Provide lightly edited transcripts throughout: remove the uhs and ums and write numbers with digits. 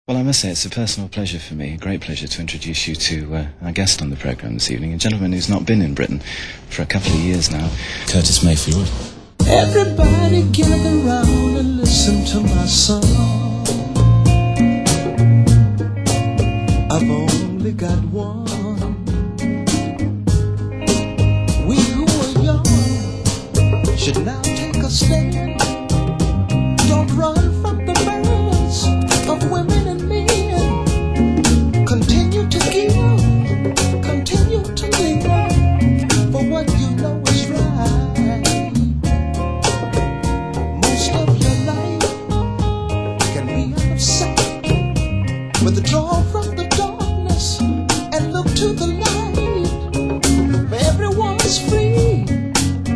Well, I must say it's a personal pleasure for me, a great pleasure to introduce you to our guest on the programme this evening, a gentleman who's not been in Britain for a couple of years now, Curtis Mayfield. Everybody gather round and listen to my song. I've only got one. We who are young should now take a stand. Don't run from the burdens of women and men. Continue to give, continue to live for what you know is right. Most of your life can be out of sight. Withdraw from the darkness and look to the light. Where everyone's free,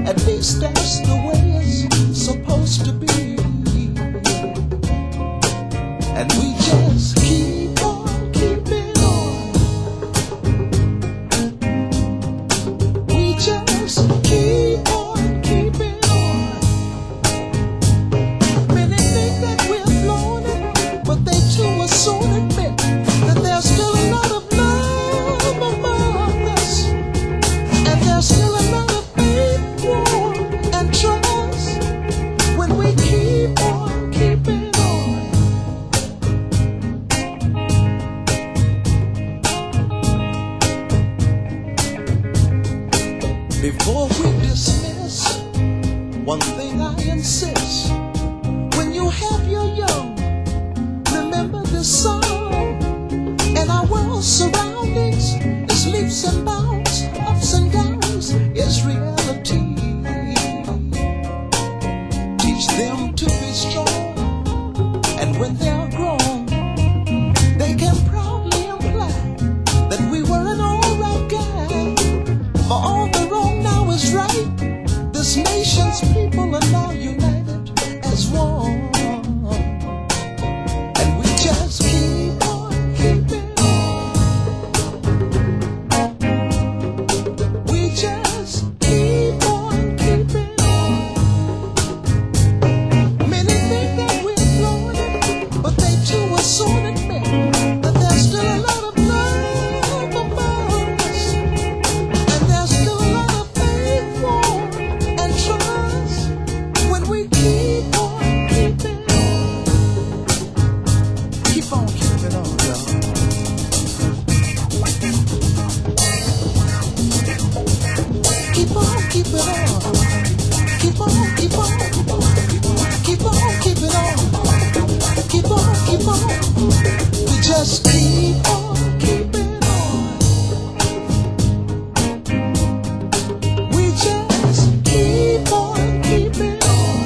at least that's the way it's supposed to be. And we just keep on keeping on. We just keep on keeping on. Many think that we're floating, but they too will soon admit that there's still a lot of love among us. And there's still a lot of faith, warmth, and trust when we keep on keeping on. Before we dismiss, one thing I insist. When you have your young, remember this song. And our world's surroundings is leaps and bounds, ups and downs, is reality. Teach them to be strong, and when they're grown, they can proudly imply that we were an alright guy. For all the wrong now is right. This nation's people are now united as one. And we just keep on keeping on. We just keep on keeping on. Many think that we're floating, but they too will soon admit that there's still a lot of love among us. And there's still a lot of faith, warmth, and trust when we keep on keeping on. Keep on keeping on, y'all. Keep on keeping on. Keep on, keep on. Keep on keeping on. Keep on, keep on. We just keep on keeping on. We just keep on keeping on.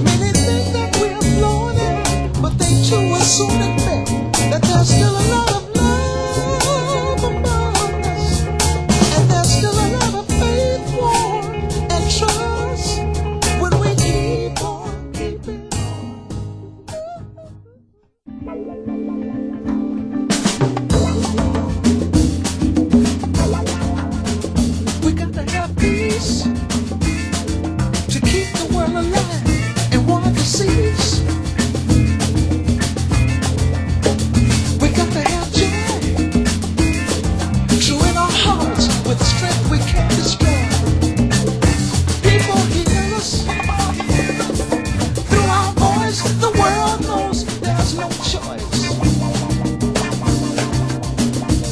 Many think that we're floating, but they too will soon admit that there's still a lot of love among us. And there's still a lot of faith, warmth, and trust when we keep on keeping on. We got to have peace to keep the world alive and war to cease. We got to have joy, true in our hearts, with strength we can't destroy. People hear us through our voice. The world knows there's no choice.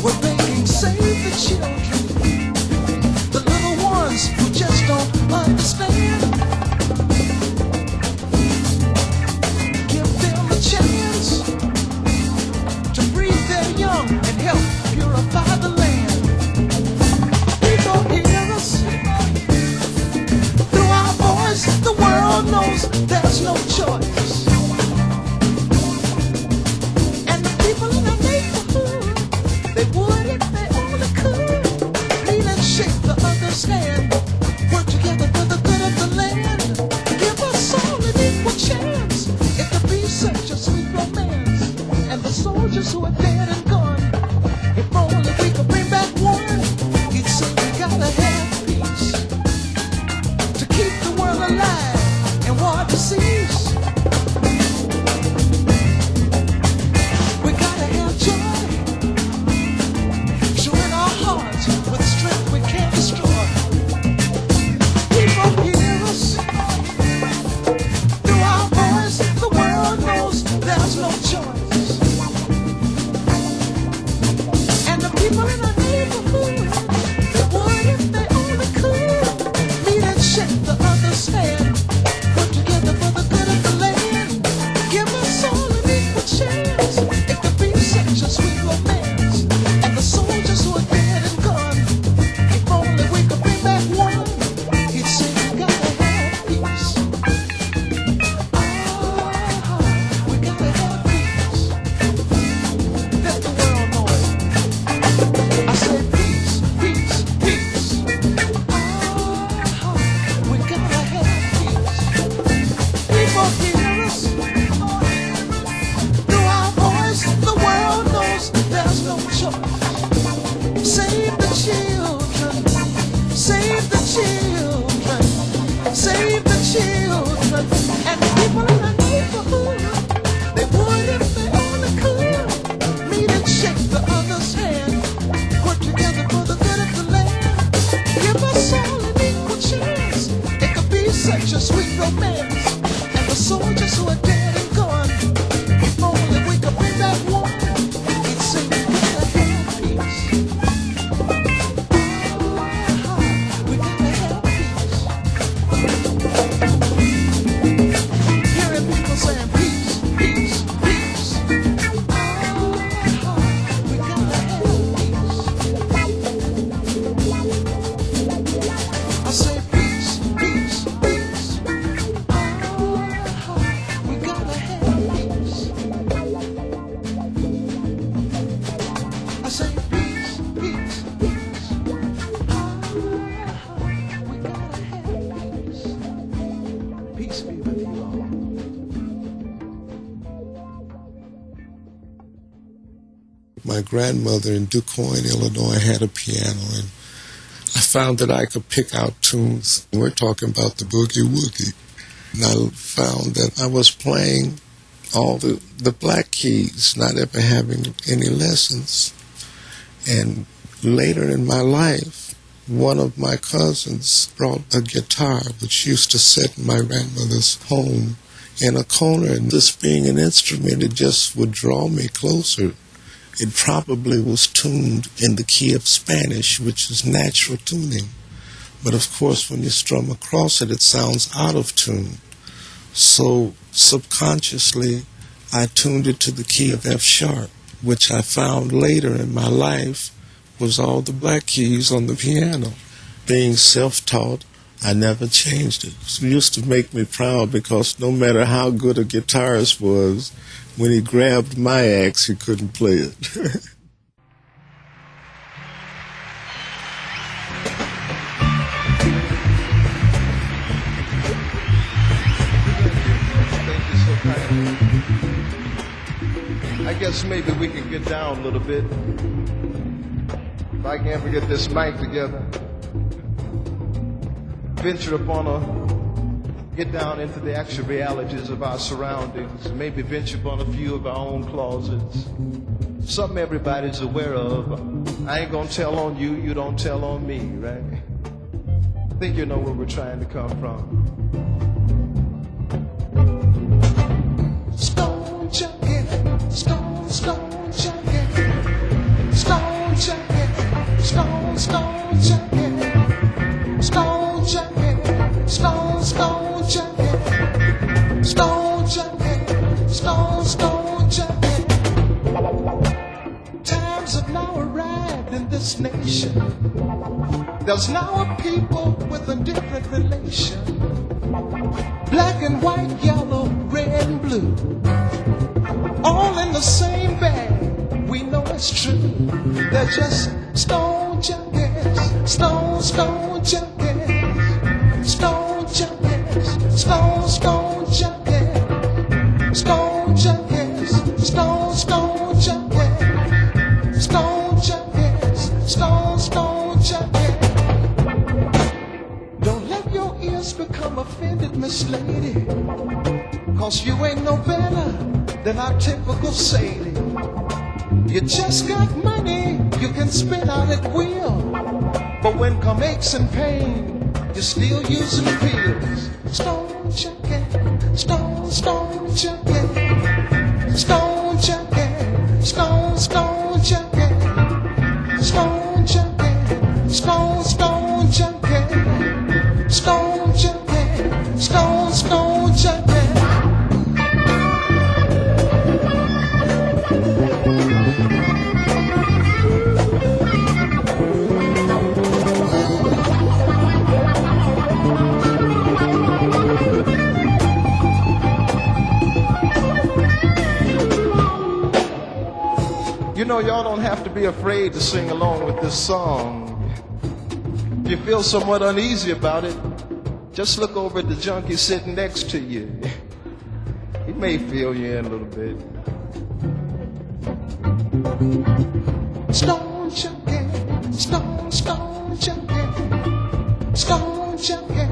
We're begging, save the children, the little ones who just don't understand. Give them a chance to breathe their young and help purify the land. People hear us through our voice. The world knows there's no choice. And the people in the neighborhood, they would if they only could. Lead and shake the other's hand. Work together for the good of the land. Give us all an equal chance. It could be such a sweet romance. And the soldiers who are dead and gone, if only we could bring back one. He'd say we gotta have peace to keep the world alive and war to cease. My grandmother in DuQuoin, Illinois, had a piano, and I found that I could pick out tunes. We're talking about the boogie woogie. And I found that I was playing all the black keys, not ever having any lessons. And later in my life, one of my cousins brought a guitar, which used to sit in my grandmother's home in a corner. And this being an instrument, it just would draw me closer. It probably was tuned in the key of Spanish, which is natural tuning. But of course, when you strum across it, it sounds out of tune. So subconsciously, I tuned it to the key of F sharp, which I found later in my life was all the black keys on the piano. Being self-taught, I never changed it. It used to make me proud because no matter how good a guitarist was, when he grabbed my axe, he couldn't play it. I guess maybe we can get down a little bit. If I can ever get this mic together, venture upon get down into the actual realities of our surroundings, maybe venture upon a few of our own closets. Something everybody's aware of. I ain't gonna tell on you, you don't tell on me, right? I think you know where we're trying to come from. Stone junkie, stone junkie, stone junkie, stone junkie, stone junkie, stone junkie, stone junkie. Times have now arrived in this nation. There's now a people with a different relation. Black and white, yellow, red and blue, all in the same bag. We know it's true. They're just stone junkies, stone junkies, stone junkies, stone junkies, stone junkies, stone junkies, stone junkies, stone junkies. Don't let your ears become offended, Miss Lady, 'cause you ain't no better than our typical Sadie. You just got money you can spend out at will, but when come aches and pain, you're still using pills. Stone junkie, stone junkie, stone junkie, stone junkie, stone junkie, stone junkie, stone junkie, stone junkie. You know, y'all don't have to be afraid to sing along with this song. If you feel somewhat uneasy about it, just look over at the junkie sitting next to you. He may feel you in a little bit. Stone junkie, stone junkie, stone junkie, stone junkie,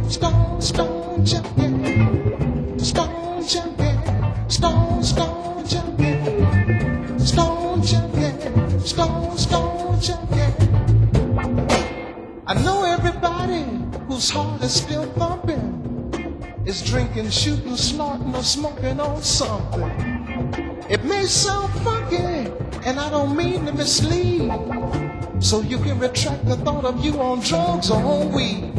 stone junkie, stone junkie, stone junkie, stone junkie. I know everybody whose heart is still thumping is drinking, shooting, snorting, or smoking on something. It may sound funky, and I don't mean to mislead, so you can retract the thought of you on drugs or on weed.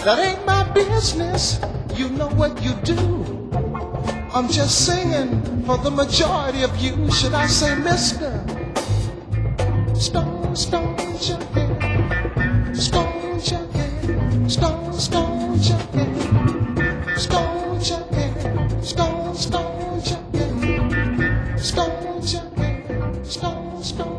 That ain't my business, you know what you do. I'm just singing for the majority of you, should I say mister? Stone junkie, stone junkie, stone junkie, stone junkie, stone junkie, stone junkie, stone junkie, stone junkie, stone junkie.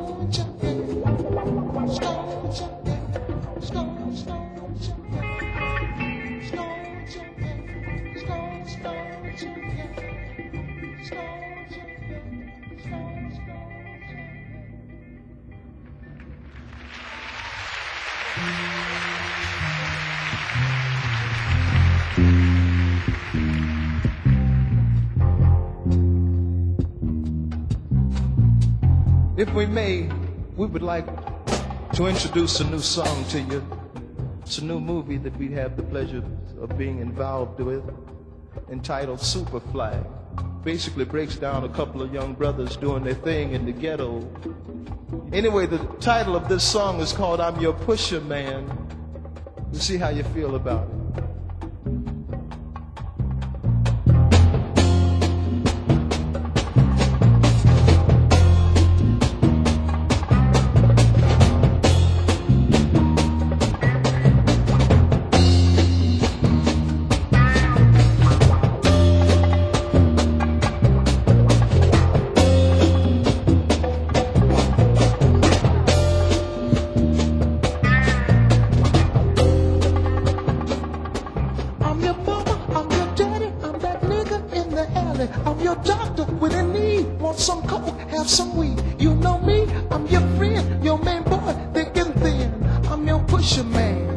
If we may, we would like to introduce a new song to you. It's a new movie that we have the pleasure of being involved with, entitled Superfly. Basically breaks down a couple of young brothers doing their thing in the ghetto. Anyway, the title of this song is called I'm Your Pusherman. We'll see how you feel about it. I'm your doctor with a need. Want some coke, have some weed. You know me, I'm your friend, your main boy, thick and thin. I'm your pusher man.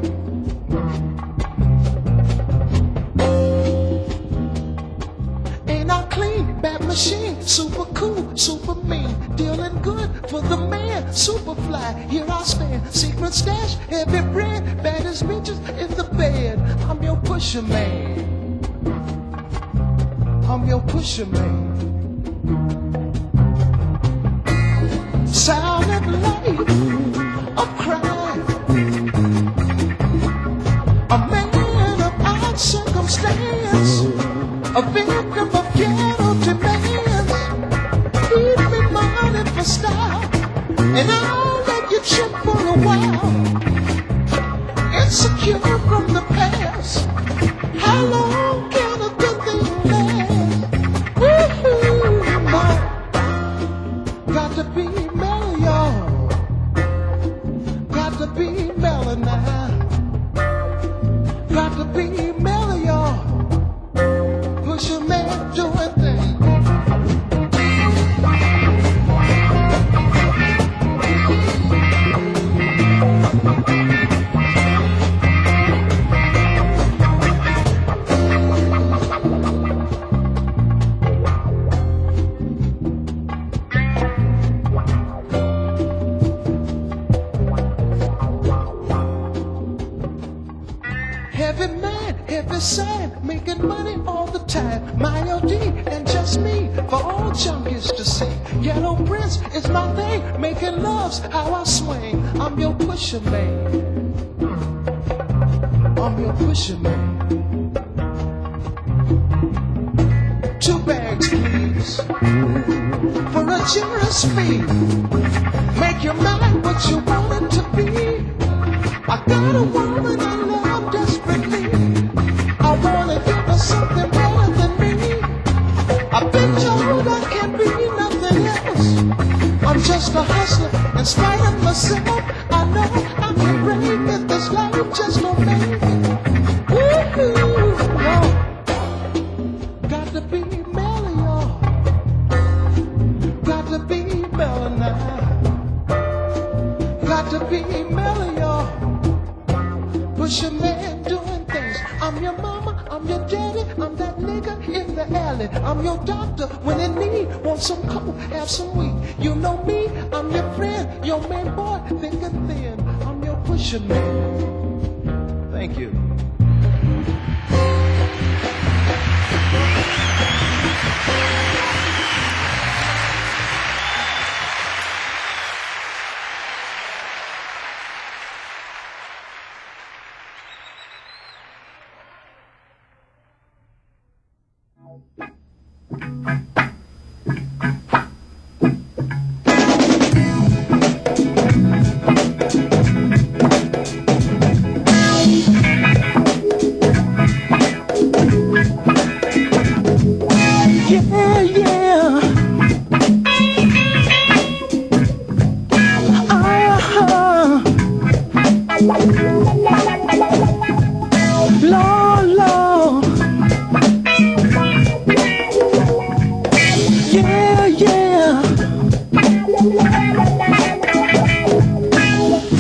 Ain't I clean, bad machine, super cool, super mean. Dealing good for the man, Superfly, here I stand. Secret stash, heavy bread, baddest bitches in the bed. I'm your pusher man. I'm your pusher man. Silent life of crime, a man of odd circumstance, a victim of ghetto demands. Feed me money for style, and I'll let you trip for a while. Insecure from the past, how long can a good thing last? Got to be mellow, y'all. Got to be mellow now. Got to be mellow, y'all. Push a man doing things. Heavy man, heavy sign, making money all the time. My LD and just me for all junkies to see. Yellow Prince is my name, making love's how I swing. I'm your pusher man. I'm your pusher man. 2 bags, please, for a generous fee. Make your mind what you want it to be. I got a woman I love desperately. I wanna give her something better than me. I've been told I can't be nothing else. I'm just a hustler in spite of myself. I know I can break it. This life just don't make it. Woo-hoo, y'all. Got to be mellow, y'all. Got to be mellow now. Got to be mellow, y'all. Push a man doing things. I'm your mama, I'm your daddy, I'm that nigga in the alley. I'm your doctor when in need. Want some coke, have some weed. You know me, I'm your friend, your main boy, thick and thin. I'm your pusher man. Thank you.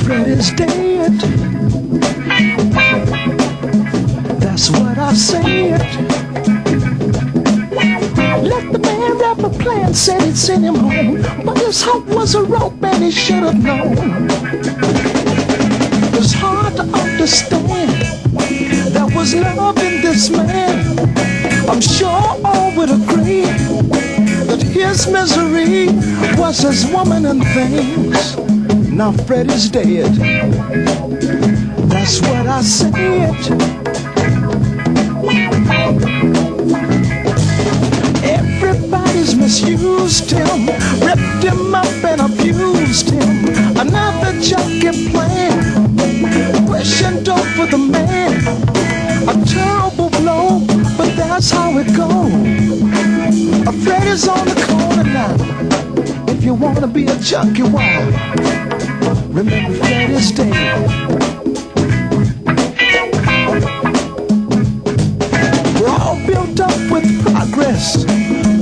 Freddie's dead. That's what I said. Let The man rapper plan said he'd send him home, but his hope was a rope and he should have known. It's hard to understand. There was love in this man. I'm sure all would agree that his misery was his woman and things. Now Freddie's dead. That's what I said. Everybody's misused him, ripped him up and abused him. Another junkie plan, wishing dope for the man. A terrible blow, but that's how it goes. Freddie's on the corner now. If you wanna be a junkie, why? Remember Freddie's dead. We're all built up with progress,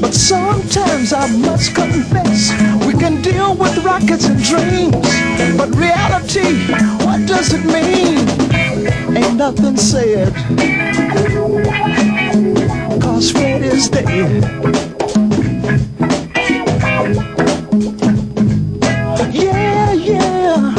but sometimes I must confess we can deal with rockets and dreams, but reality, what does it mean? Ain't nothing said, 'cause Freddie's dead. Yeah, yeah.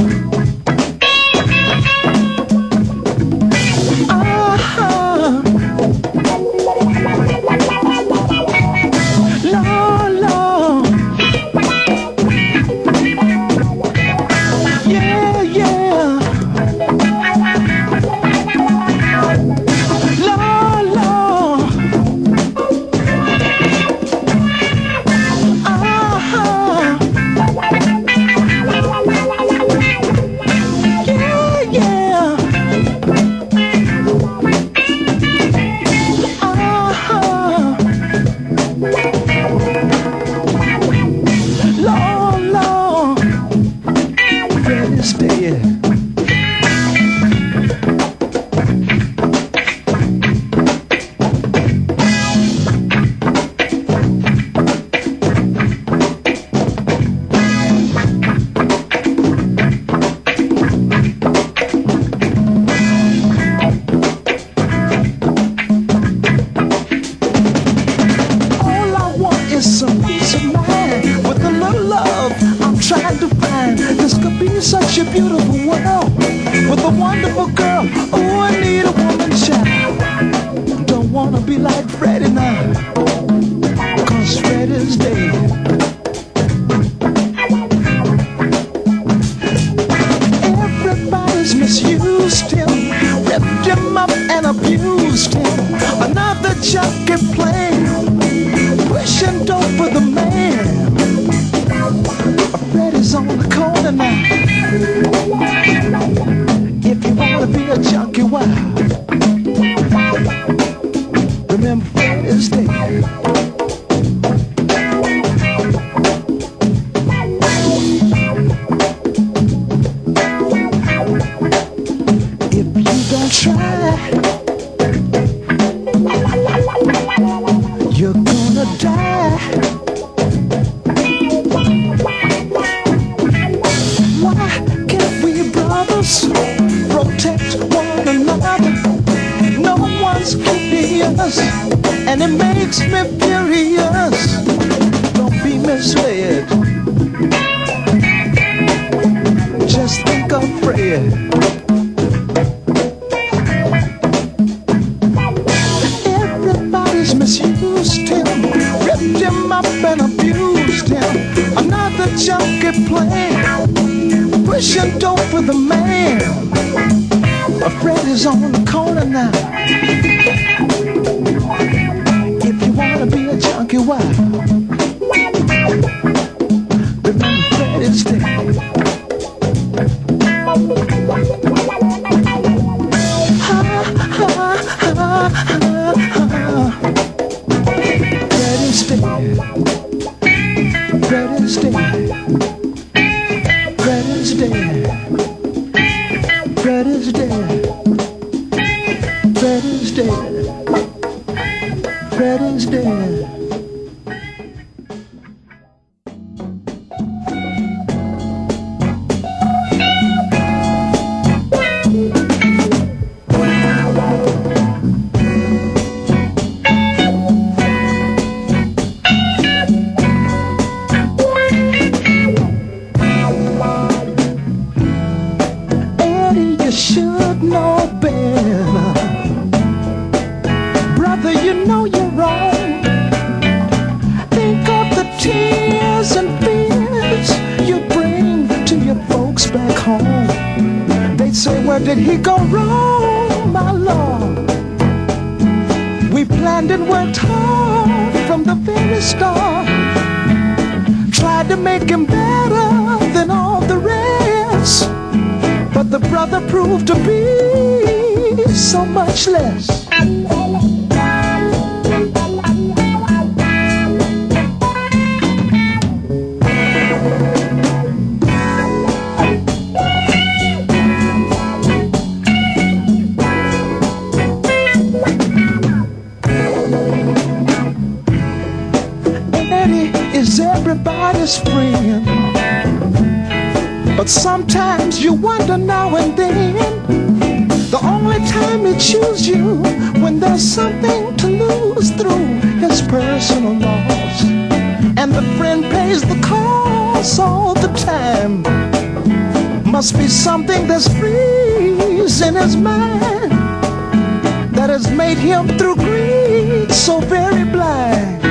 Such a beautiful world with a wonderful girl. Oh, I need a woman child. Don't wanna be like Freddie now, 'cause Freddie's dead. Everybody's misused him, ripped him up and abused him. Another junkie plan, pushing dope for the man. Freddie's on the corner now. If you wanna be a junkie, why? Remember Freddie's dead. If you don't try, you're gonna die. Protect one another. No one's keeping us, and it makes me furious. Don't be misled. Just think of Fred. Everybody's misused him, ripped him up and abused him. Another junkie plan, pushing dope for the man. Freddie's on the corner now. If you wanna be a junkie, why? Remember Freddie's dead. Ha, ha, ha, ha, ha. Freddie's dead. Freddie's dead. Freddie's dead. Freddie's dead. Freddie's dead. Freddie's dead. tears and fears you bring to your folks back home. They say, where did he go wrong, my Lord? We planned and worked hard from the very start. Tried to make him better than all the rest, but the brother proved to be so much less. Is everybody's friend, but sometimes you wonder now and then. The only time he chooses you when there's something to lose through his personal loss, and the friend pays the cost all the time. Must be something that's freeze in his mind that has made him through greed so very blind.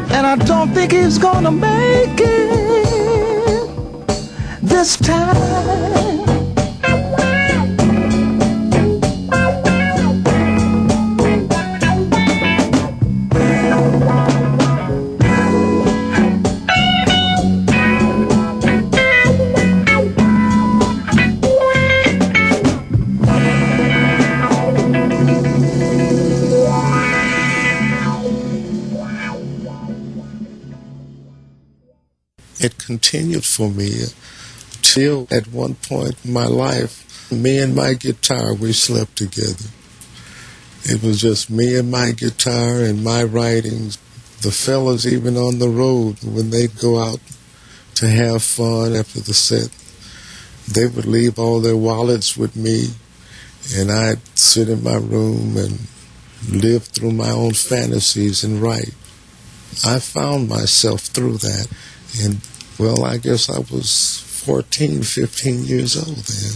And I don't think he's gonna make it this time. It continued for me till at one point in my life, me and my guitar, we slept together. It was just me and my guitar and my writings. The fellas, even on the road, when they'd go out to have fun after the set, they would leave all their wallets with me, and I'd sit in my room and live through my own fantasies and write. I found myself through that. And, well, I guess I was 14, 15 years old then.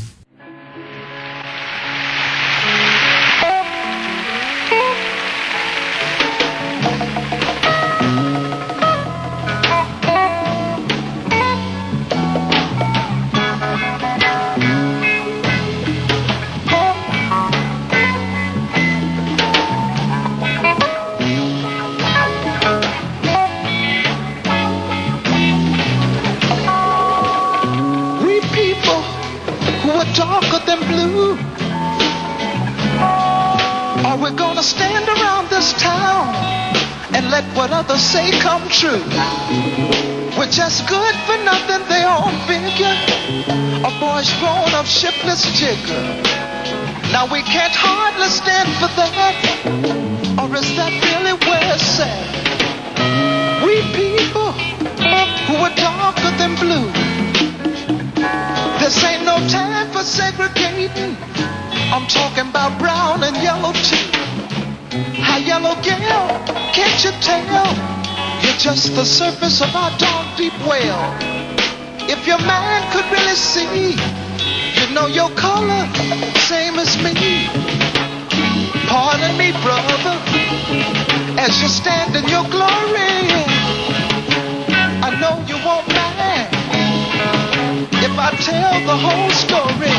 Darker than blue. Are we gonna stand around this town and let what others say come true? We're just good for nothing, they all figure. A boy's grown up shiftless jigger. Now we can't hardly stand for that. Or is that really where it's at? We people who are darker than blue. This ain't no time for segregating. I'm talking about brown and yellow too. Hi, yellow gal, can't you tell? You're just the surface of our dark, deep well. If your mind could really see, you'd know your color, same as me. Pardon me, brother, as you stand in your glory. I know you won't mind if I tell the whole story.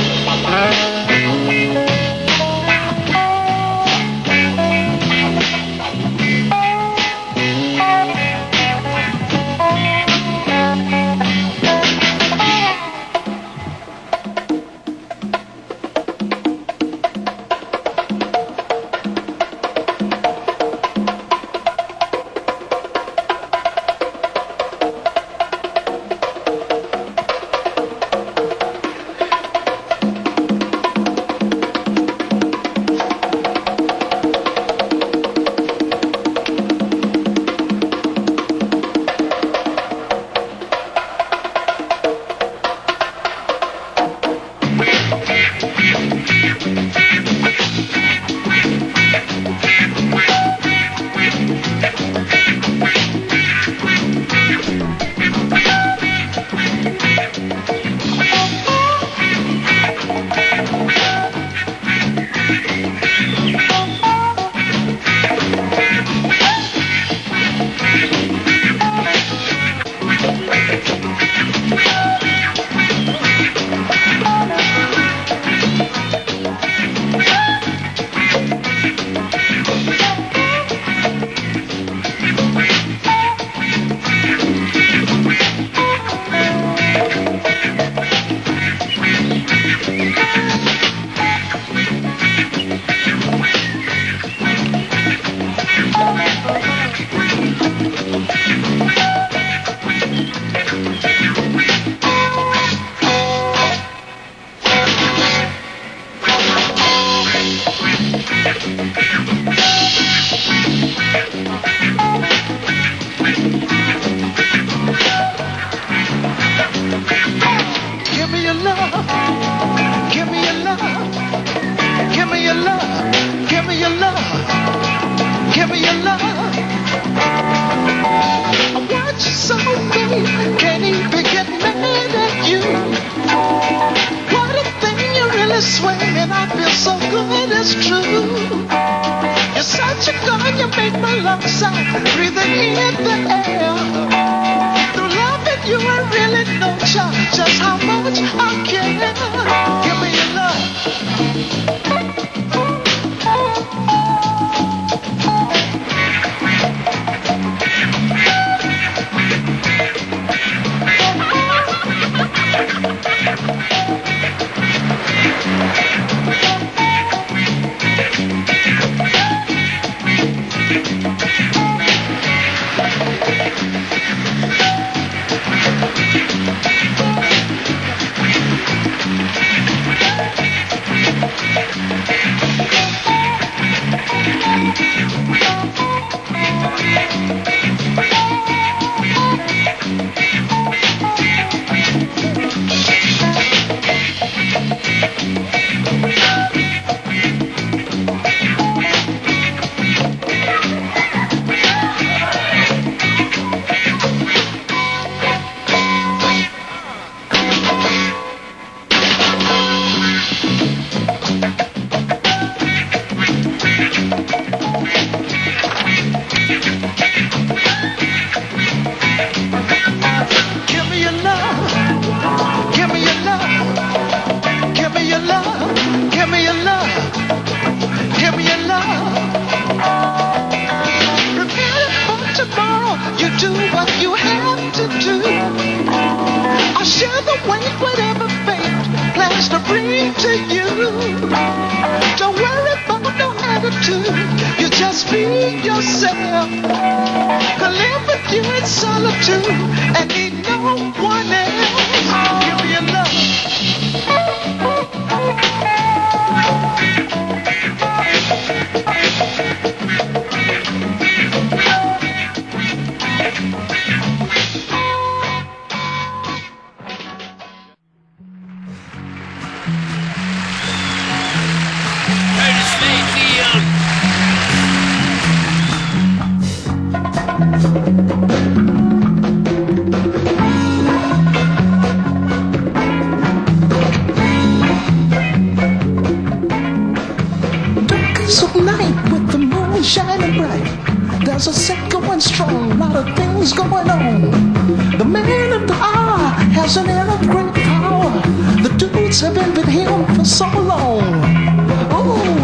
touch so great, can't even get mad at you. What a thing, you really swing, and I feel so good, it's true. You're such a gun, you make my lungs sound, breathing in the air. Through loving you, I really know just how much I care. Give me your love.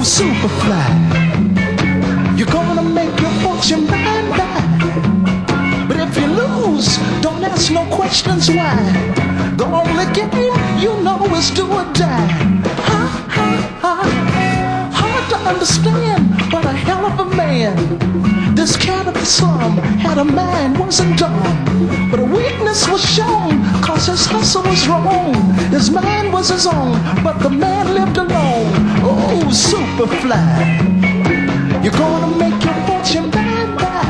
Superfly, you're gonna make your fortune by and by. But if you lose, don't ask no questions why. The only game you know is do or die. Hard to understand, but a hell of a man. This cat of the slum had a mind, wasn't dumb, but a weakness was shown, cause his hustle was wrong. His mind was his own, but the man lived alone. Oh, Superfly, you're gonna make your fortune by and by.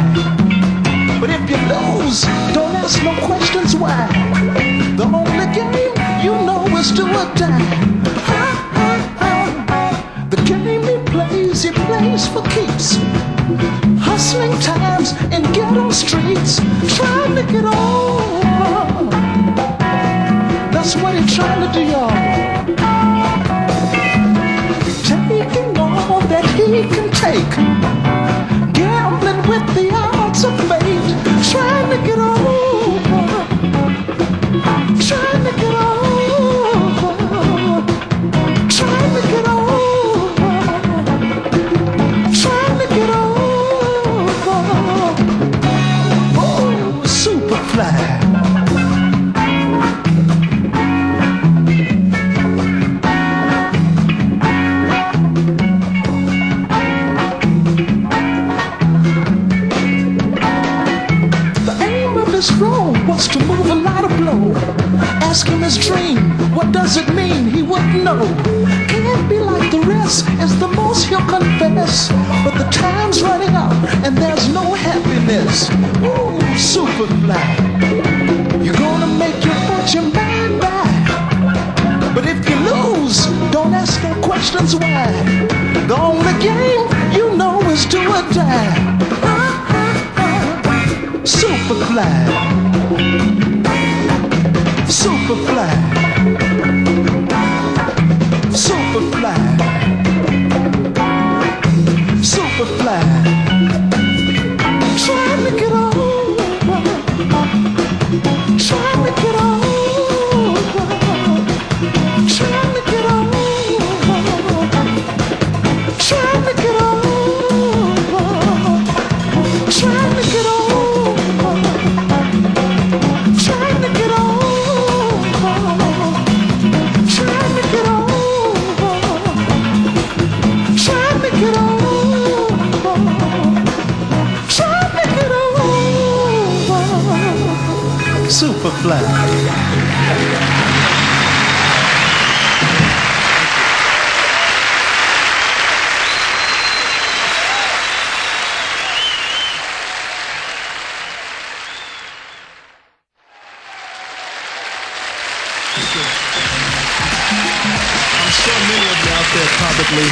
But if you lose, don't ask no questions why. The only game you know is do or die. The game he plays for keeps. Hustling times in ghetto streets, trying to get over. That's what he's trying to do, y'all. Taking all that he can take, gambling with the odds of fate, trying to get over, trying to get over, trying to get over, trying to get over. Oh, Superfly. Was to move a lot of blow. Ask him his dream, what does it mean? He wouldn't know. Can't be like the rest, is the most he'll confess. But the time's running out and there's no happiness. Ooh, Superfly, you're gonna make your fortune by and by. But if you lose, don't ask no questions why. The only game you know is do or die. Superfly. Superfly, Superfly, Superfly, Superfly. Trying to get over, trying to get over, trying to get over, trying to get over, trying to get over, trying to get over, trying to get over, trying to get over. Superfly. I'm sure many of you out there probably,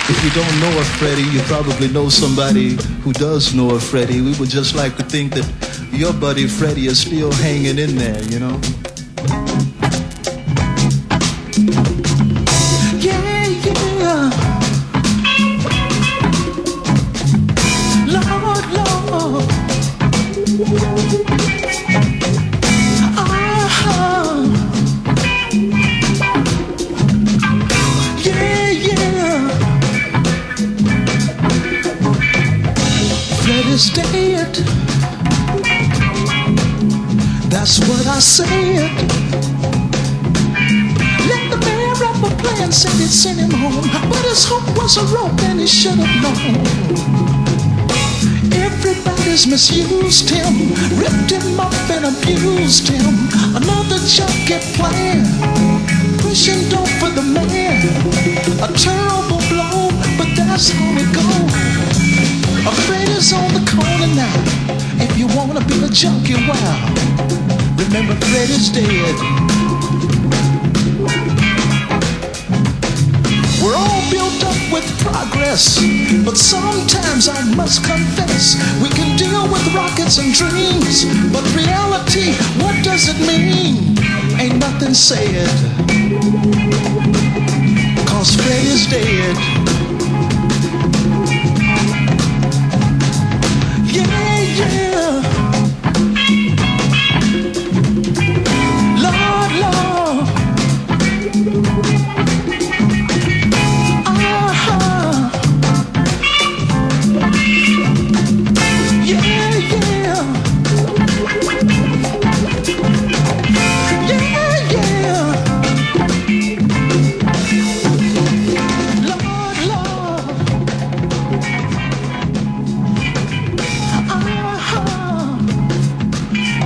if you don't know a Freddie, you probably know somebody who does know a Freddie. We would just like to think that your buddy Freddie is still hanging in there, you know? Yeah, yeah. Lord, Lord. Yeah, yeah. Freddie's dead. That's what I said. Let the man rapper play and said it sent him home, but his hope was a rope and he should have known. Everybody's misused him, ripped him up and abused him. Another junkie plan, pushing dope for the man. A terrible blow, but that's how it goes. A Freddie's on the corner now. If you wanna be a junkie, wow, remember Freddie's dead. We're all built up with progress, but sometimes I must confess, we can deal with rockets and dreams, but reality, what does it mean? Ain't nothing said, 'cause Freddie's dead. Yeah, yeah. Lord, Lord. Yeah, yeah. Yeah, yeah. Lord, Lord.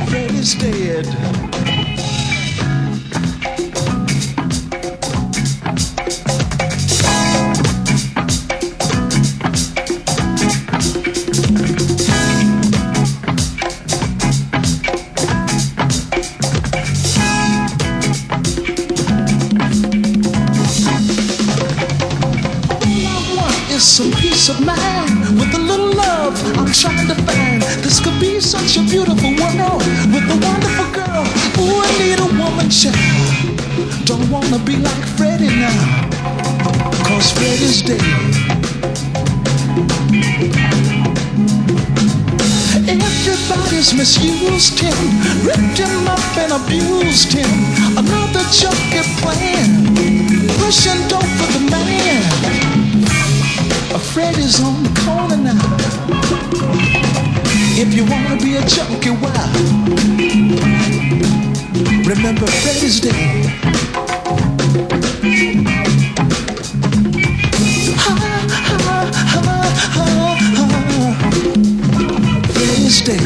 Freddie's dead. Some peace of mind with a little love I'm trying to find. This could be such a beautiful world with a wonderful girl. Ooh, I need a woman child. Don't wanna be like Freddie now, 'cause Freddie's dead. Everybody's misused him, ripped him up and abused him. Another junkie plan, pushing dope for the man. Freddie's on the corner now. If you wanna be a junkie, wow, remember Freddie's dead. Ha, ha, ha, ha, ha. Freddie's dead.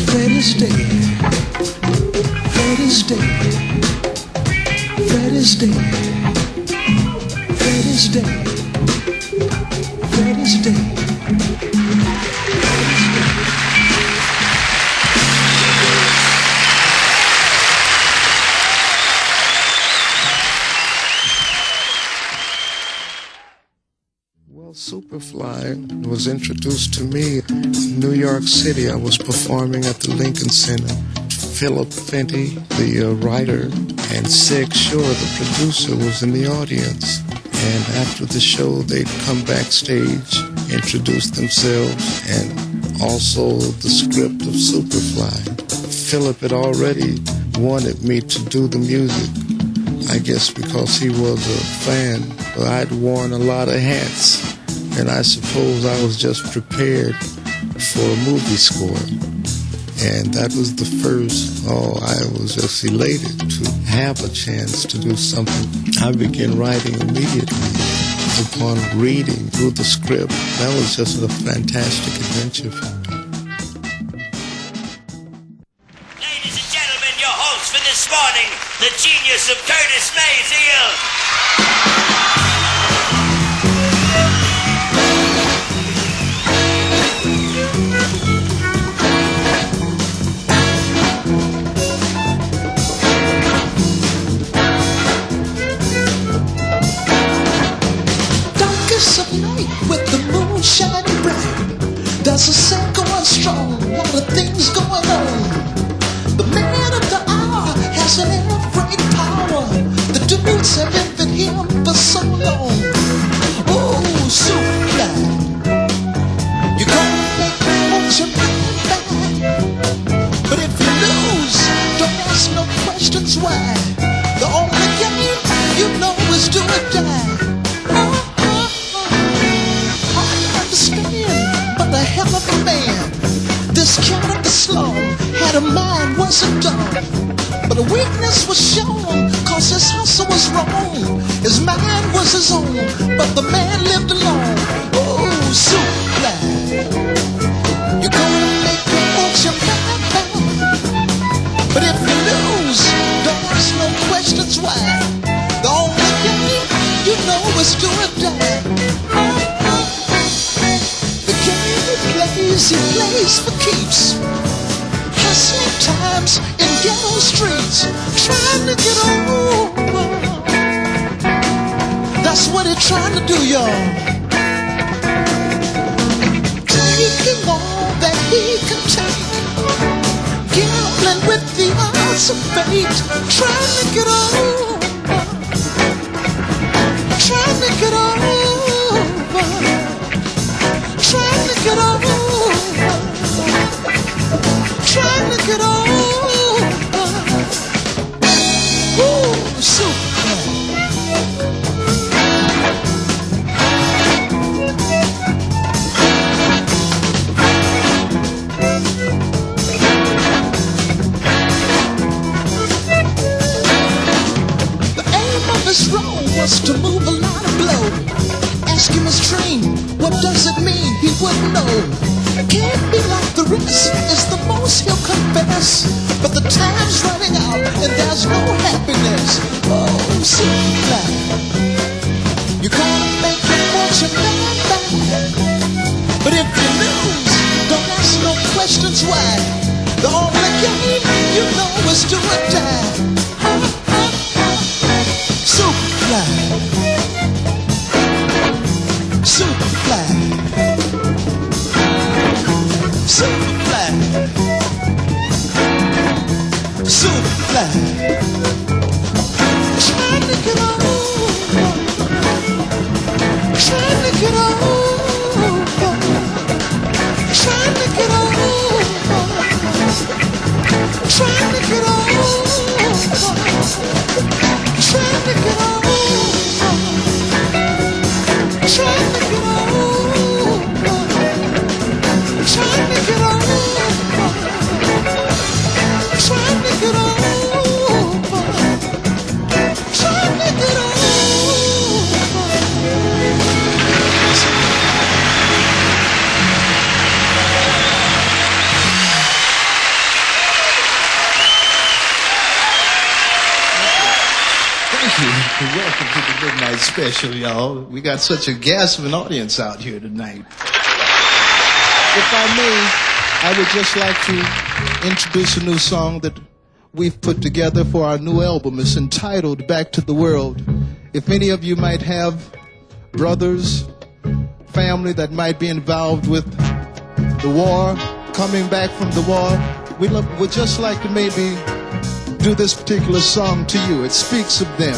Freddie's dead. Freddie's dead. Freddie's dead. Freddie's dead. Freddie's dead. Well, Superfly was introduced to me in New York City. I was performing at the Lincoln Center. Philip Fenty, the writer, and Sig Shore, the producer, was in the audience. And after the show, they'd come backstage, introduce themselves, and also the script of Superfly. Philip had already wanted me to do the music, I guess because he was a fan. I'd worn a lot of hats, and I suppose I was just prepared for a movie score. And that was the first. I was just elated to have a chance to do something. I began writing immediately upon reading through the script. That was just a fantastic adventure for me. Ladies and gentlemen, your host for this morning, the genius of Curtis Mayfield. Of night with the moon shining bright, there's a scent going strong, a lot of things going on. The man of the hour has an air-freight power. The dudes have envied him for so long. Oh, Superfly, you're gonna make me want you back. But if you lose, don't ask no questions why. The only game you know is do or die. But a hell of a man. This cat of the slum had a mind, wasn't dumb. But a weakness was shown, cause his hustle was wrong. His mind was his own, but the man lived alone. Oh, Superfly, you're gonna make me want you back. But if you lose, don't ask no questions why. The only game you know is do or die. He plays for keeps. Hustling times in ghetto streets, trying to get over. That's what he's trying to do, y'all. Taking all that he can take, gambling with the odds of fate, trying to get over. Trying to get over. Trying to get over. Trying to get over. Ooh, Superfly. The aim of his role was to move a lot of blow. Ask him his dream, what does it mean? He wouldn't know. Can't be like the rest, is the most he'll confess. But the time's running out and there's no happiness. Oh, Superfly, you're gonna make him want you back. But if you lose, don't ask no questions why. The only game you know is do or die. Superfly, Superfly, Superfly, Superfly, trying to get over, trying to get over, trying to get over, trying to get over, trying to get over, trying to get over, trying to get over, trying to get over, trying to get over. Thank you. Welcome to the Midnight Special, y'all. We got such a gasping audience out here tonight. If I may, I would just like to introduce a new song that we've put together for our new album. It's entitled Back to the World. If any of you might have brothers, family that might be involved with the war, coming back from the war, we'd just like to maybe do this particular song to you. It speaks of them.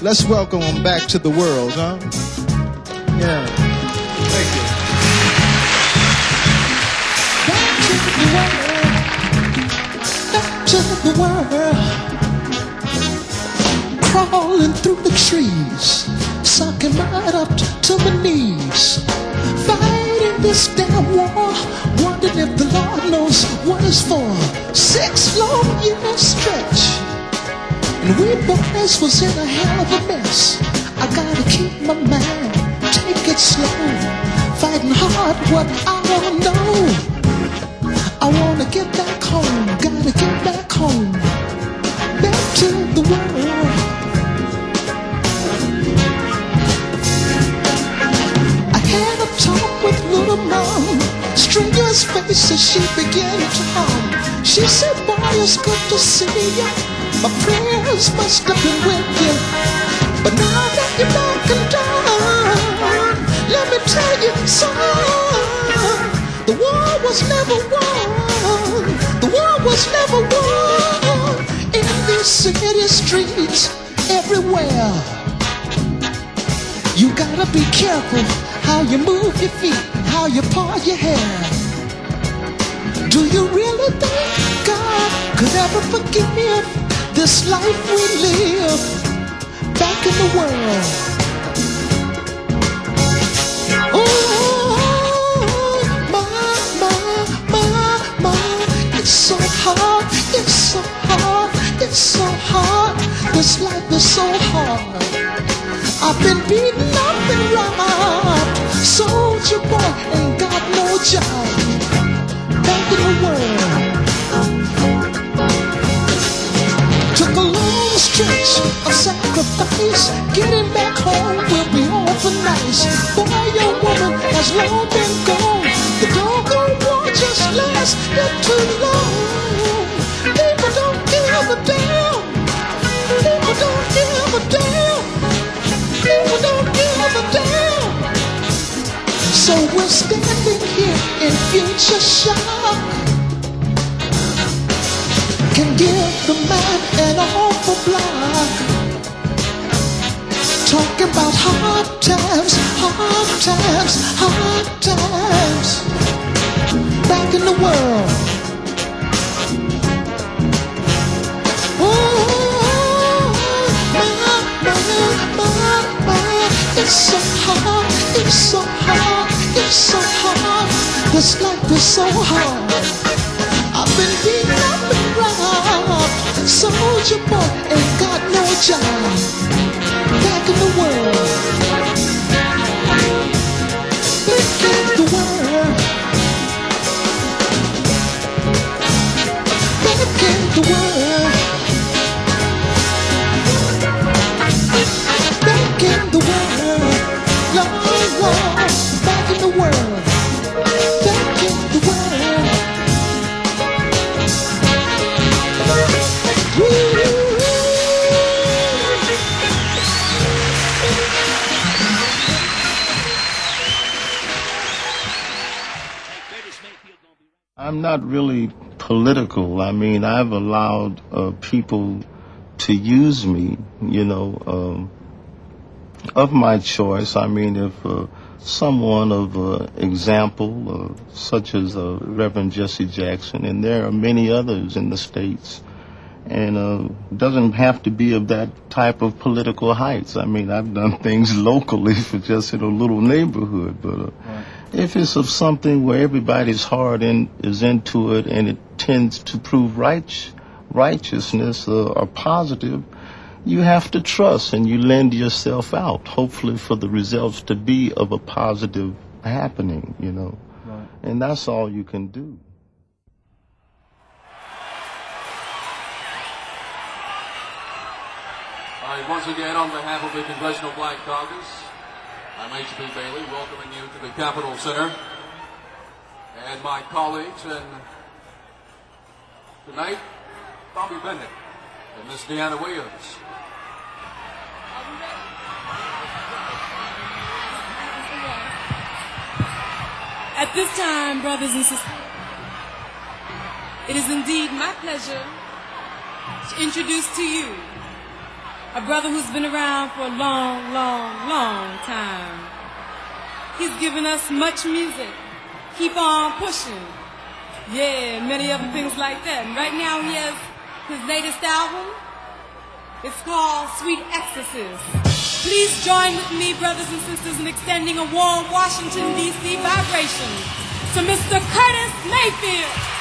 Let's welcome them back to the world, huh? Yeah. Thank you. Back to the world, crawling through the trees, sucking right up to my knees, fighting this damn war, wondering if the Lord knows what it's for. 6 long years stretch, and we boys was in a hell of a mess. I gotta keep my mind, take it slow, fighting hard what I don't know. I wanna get back home, gotta get back home, back to the world. I had a talk with little mom, strenuous faces she began to hum. She said, boy, it's good to see you, my prayers must have been with you, but now that you're back and done, let me tell you, son, the war was never won. The war was never won. In these city streets, everywhere, you gotta be careful how you move your feet, how you part your hair. Do you really think God could ever forgive this life we live back in the world? It's so hard, it's so hard, it's so hard. This life is so hard. I've been beaten up and robbed, soldier boy, ain't got no job. Back in the world, took a long stretch of sacrifice. Getting back home will be awful nice. Boy or woman has long been gone. The doggone war just lasted too long. People don't give a damn. People don't give a damn. People don't give a damn. So we're standing here in future shock. Can give the man an awful block. Talking about hard times, hard times, hard times. Back in the world. Oh, my, it's so hard, it's so hard, it's so hard. This life is so hard. I've been beaten up and robbed. Soldier boy ain't got no job. Back in the world. Back in the world. Back in the world. Back in the world. Long war. Back in the world. Back in the world. I'm not really political. I mean, I've allowed people to use me, you know, of my choice. I mean, if someone of example, such as Reverend Jesse Jackson, and there are many others in the States, and doesn't have to be of that type of political heights. I mean, I've done things locally for just in a little neighborhood, but if it's of something where everybody's heart is into it and it tends to prove righteousness or positive, you have to trust and you lend yourself out, hopefully for the results to be of a positive happening, you know. Right. And that's all you can do. All right, once again, on behalf of the Congressional Black Caucus, I'm H.B. Bailey, welcoming you to the Capitol Center, and my colleagues, and tonight, Bobby Bennett and Miss Deanna Williams. At this time, brothers and sisters, it is indeed my pleasure to introduce to you a brother who's been around for a long, long, long time. He's given us much music. Keep on pushing. Yeah, many other things like that. And right now he has his latest album. It's called Sweet Exorcist. Please join with me, brothers and sisters, in extending a warm Washington, D.C. vibration to Mr. Curtis Mayfield.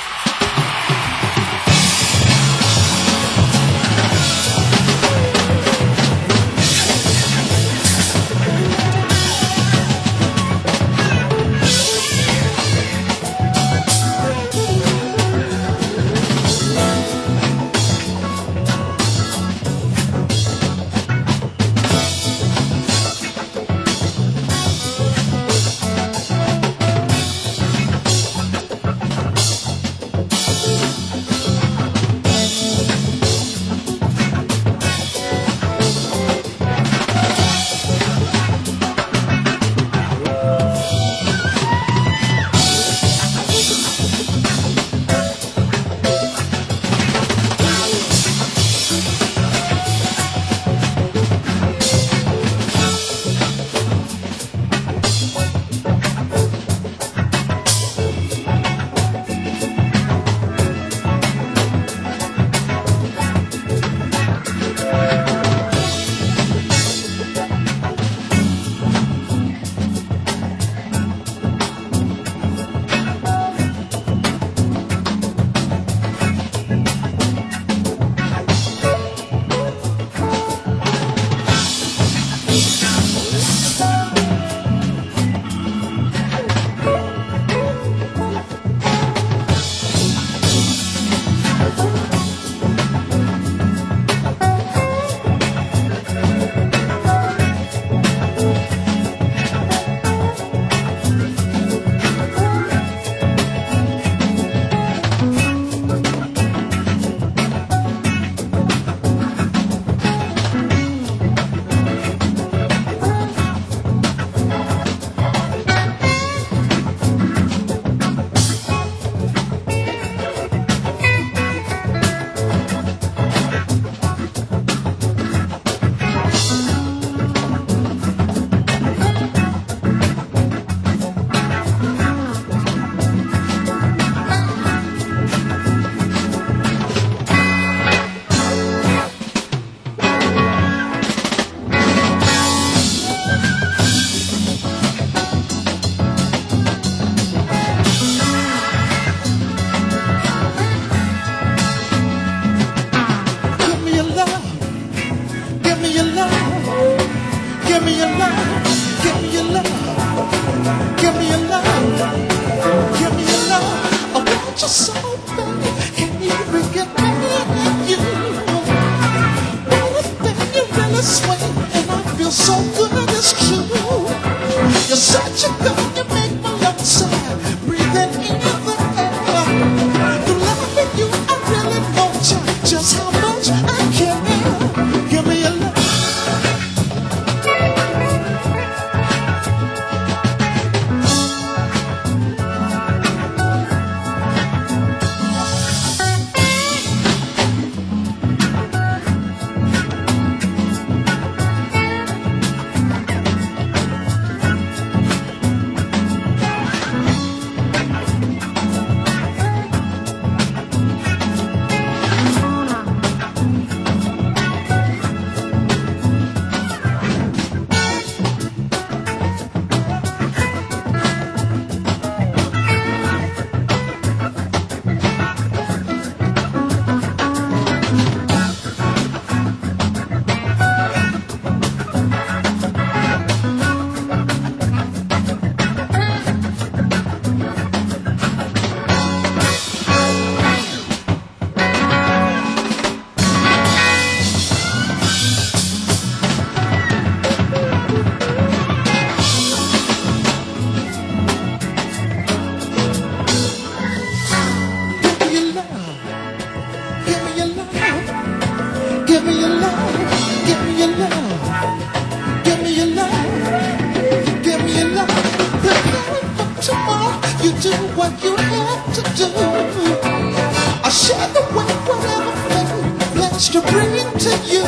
share the way, whatever fate plans to bring it to you.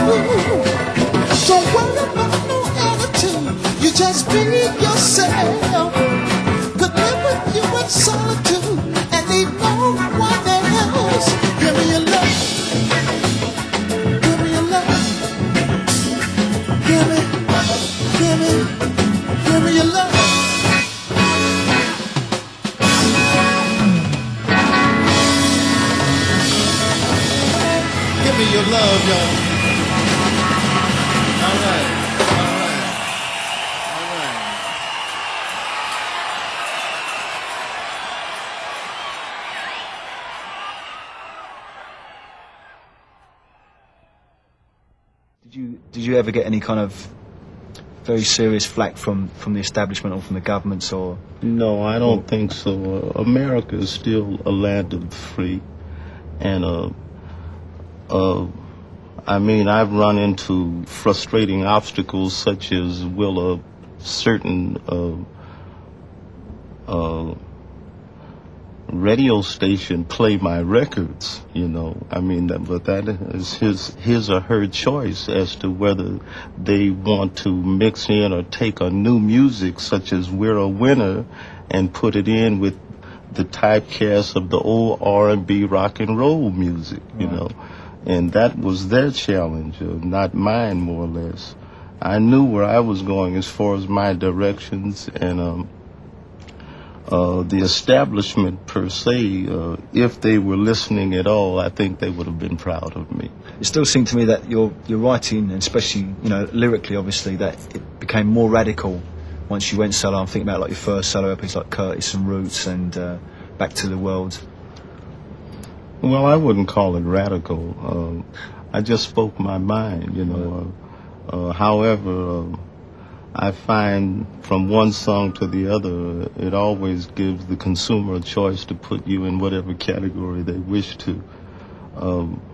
Don't worry about no attitude, you just be yourself. Could live with you in solitude and need no one else. Give me your love, give me your love, give me your love. Give me your love, y'all. All right. Did you ever get any kind of very serious flack from the establishment or from the governments or? No, I don't think so. America is still a land of the free, and I mean, I've run into frustrating obstacles such as will a certain radio station play my records, you know. I mean, but that is his or her choice as to whether they want to mix in or take a new music such as We're a Winner and put it in with the typecast of the old R&B rock and roll music, you know. And that was their challenge, not mine, more or less. I knew where I was going as far as my directions, and the establishment per se, if they were listening at all, I think they would have been proud of me. It still seemed to me that your writing, and especially, you know, lyrically, obviously, that it became more radical once you went solo. I'm thinking about like your first solo EPs like Curtis and Roots and Back to the World. Well, I wouldn't call it radical. I just spoke my mind, you know. However, I find from one song to the other, it always gives the consumer a choice to put you in whatever category they wish to.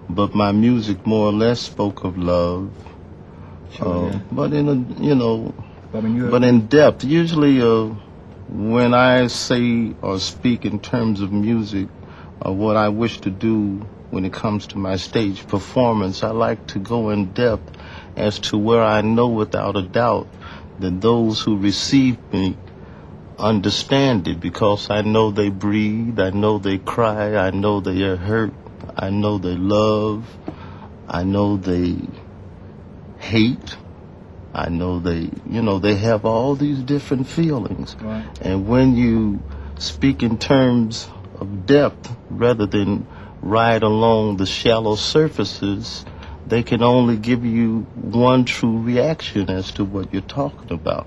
But my music more or less spoke of love, but in a, you know, but in depth. Usually, when I say or speak in terms of music, what I wish to do when it comes to my stage performance, I like to go in depth as to where I know without a doubt that those who receive me understand it, because I know they breathe, I know they cry, I know they are hurt, I know they love, I know they hate, I know they, you know, they have all these different feelings. Right. And when you speak in terms of depth rather than ride along the shallow surfaces, they can only give you one true reaction as to what you're talking about.